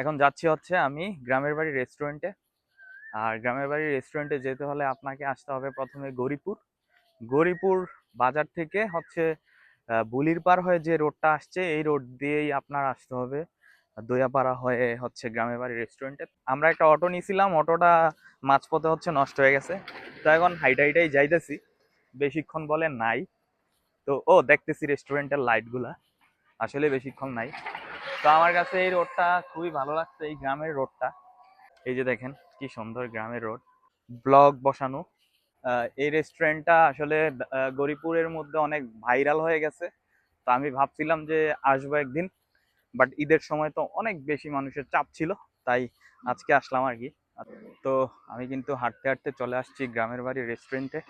এখন যাচ্ছি হচ্ছে আমি গ্রামের বাড়ি রেস্টুরেন্টে। আর গ্রামের বাড়ি রেস্টুরেন্টে যেতে হলে আপনাকে আসতে হবে প্রথমে গৌরীপুর। গৌরীপুর বাজার থেকে হচ্ছে বুলির পার হয়ে যে রোডটা আসছে এই রোড দিয়েই আপনার আসতে হবে দইয়াপাড়া হয়ে হচ্ছে গ্রামের বাড়ি রেস্টুরেন্টে। আমরা একটা অটো নিয়েছিলাম, অটোটা মাঝপথে হচ্ছে নষ্ট হয়ে গেছে। তো এখন হাইটাই হাইটাই যাইতেছি, বেশিক্ষণ বলে নাই। তো দেখতেছি রেস্টুরেন্টের লাইটগুলা, আসলে বেশিক্ষণ নাই। তো আমার কাছে এই রোডটা খুবই ভালো লাগছে, এই গ্রামের রোডটা। এই যে দেখেন কি সুন্দর গ্রামের রোড, ব্লগ বসানো। এই রেস্টুরেন্টটা আসলে গরিপুরের মধ্যে অনেক ভাইরাল হয়ে গেছে। তো আমি ভাবছিলাম যে আসবো একদিন, বাট ঈদের সময় তো অনেক বেশি মানুষের চাপ ছিল, তাই আজকে আসলাম আর কি। তো আমি কিন্তু হাঁটতে হাঁটতে চলে আসছি গ্রামের বাড়ি রেস্টুরেন্টে।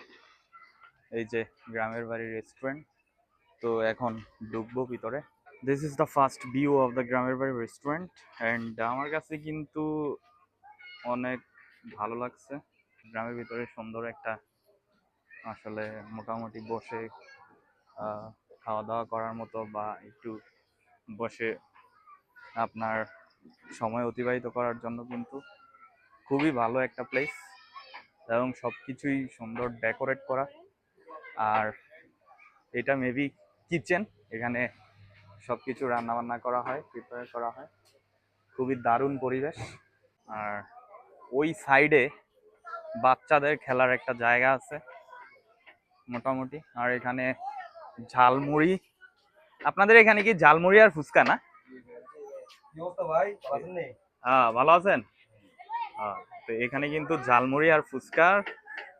এই যে গ্রামের বাড়ি রেস্টুরেন্ট। তো এখন ঢুকবো ভিতরে। This is the first view of the গ্রামের বাড়ি রেস্টুরেন্ট অ্যান্ড আমার কাছে কিন্তু অনেক ভালো লাগছে। গ্রামের ভিতরে সুন্দর একটা, আসলে মোটামুটি বসে খাওয়া দাওয়া করার মতো বা একটু বসে আপনার সময় অতিবাহিত করার জন্য কিন্তু খুবই ভালো একটা প্লেস, এবং সব কিছুই সুন্দর ডেকোরেট করা। আর এটা মেবি কিচেন, এখানে সব কিছু রান্না বান্না করা হয়, প্রিপেয়ার করা হয়। খুবই দারুণ পরিবেশ। আর ওই সাইডে বাচ্চাদের খেলার একটা জায়গা আছে মোটামুটি। আর এখানে ঝালমুড়ি, আপনাদের এখানে কি ঝালমুড়ি আর ফুচকা না? হ্যাঁ, ভালো আছেন। আহ, তো এখানে কিন্তু ঝালমুড়ি আর ফুচকার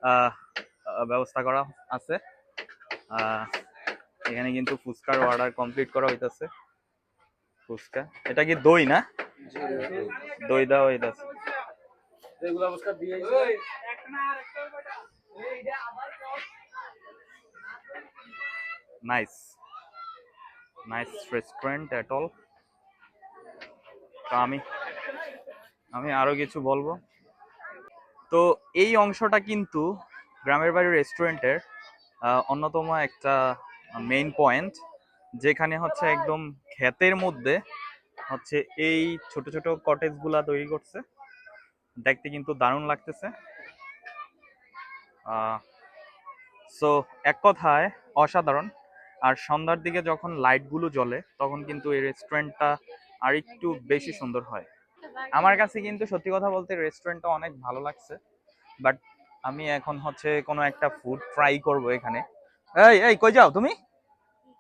আহ, ব্যবস্থা করা আছে। আহ, এখানে কিন্তু ফুচকার অর্ডার কমপ্লিট করা হইতাছে। ফুচকা, এটা কি দই না? দই দেওয়া হইতাছে। Nice, nice restaurant at all. তো আমি আমি আরো কিছু বলবো। তো এই অংশটা কিন্তু গ্রামের বাড়ি রেস্টুরেন্টের অন্যতম একটা মেইন পয়েন্ট, যেখানে হচ্ছে একদম ক্ষেতের মধ্যে হচ্ছে এই ছোট ছোট কটেজ গুলা তৈরি করছে। দেখতে কিন্তু দারুণ লাগতেছে। সো এক কথায় অসাধারণ। আর সন্ধ্যার দিকে যখন লাইটগুলো জ্বলে তখন কিন্তু এই রেস্টুরেন্টটা আর একটু বেশি সুন্দর হয়। আমার কাছে কিন্তু সত্যি কথা বলতে রেস্টুরেন্টটা অনেক ভালো লাগছে। বাট আমি এখন হচ্ছে কোনো একটা ফুড ট্রাই করব এখানে। এই এই কই যাও তুমি?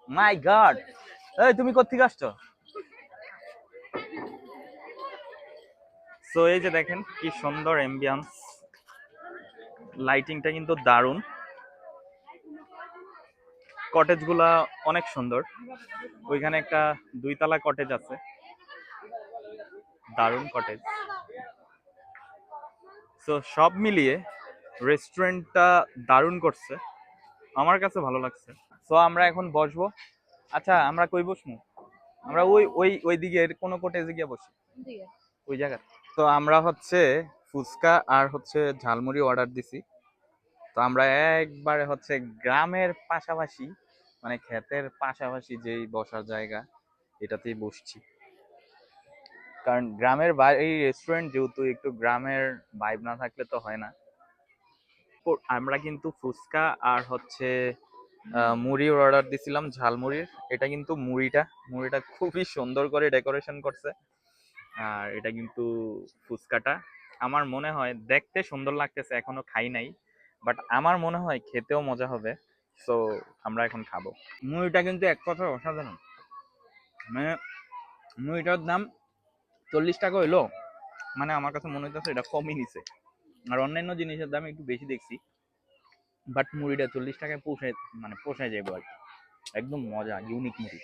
মাই গড, এই তুমি কোত্থেকে আসছো? সো এই যে দেখেন কি সুন্দর এমবিয়ান্স, লাইটিংটা কিন্তু দারুণ। কটেজ গুলা অনেক সুন্দর। ওইখানে একটা দুইতলা কটেজ আছে, দারুণ কটেজ। সো সব মিলিয়ে রেস্টুরেন্টটা দারুণ করছে, আমার কাছে ভালো লাগছে। সো আমরা এখন বসবো। আচ্ছা, আমরা কই বসবো? আমরা ওই ওই ওই দিকের কোনো কটেজে গিয়ে বসি, ওই জায়গা। তো আমরা হচ্ছে ফুচকা আর হচ্ছে ঝালমুড়ি অর্ডার দিছি। তো আমরা একবারে হচ্ছে গ্রামের পাশাপাশি, মানে ক্ষেতের পাশাপাশি যেই বসার জায়গা, এটাতেই বসছি। কারণ গ্রামের বাড়ি রেস্টুরেন্ট যেহেতু, একটু গ্রামের ভাইব না থাকলে তো হয় না। আমরা কিন্তু ফুচকা আর হচ্ছে মুড়ির অর্ডার দিছিলাম, ঝালমুড়ির। এটা কিন্তু মুড়িটা মুড়িটা খুবই সুন্দর করে ডেকোরেশন করছে। আর এটা কিন্তু ফুচকাটা আমার মনে হয় দেখতে সুন্দর লাগতেছে, এখনো খাই নাই, বাট আমার মনে হয় খেতেও মজা হবে। সো আমরা এখন খাবো। মুড়িটা কিন্তু এক কথায় অসাধারণ। মানে মুড়িটার দাম 40 টাকা হইলো, মানে আমার কাছে মনে হইতেছে এটা কমই নিছে। আর অন্যান্য জিনিসের দাম একটু বেশি দেখছি, বাট মুড়িটা 40 টাকায় পোষায়, মানে পোষায় যাবে আর কি। একদম মজা, ইউনিক মুড়ি।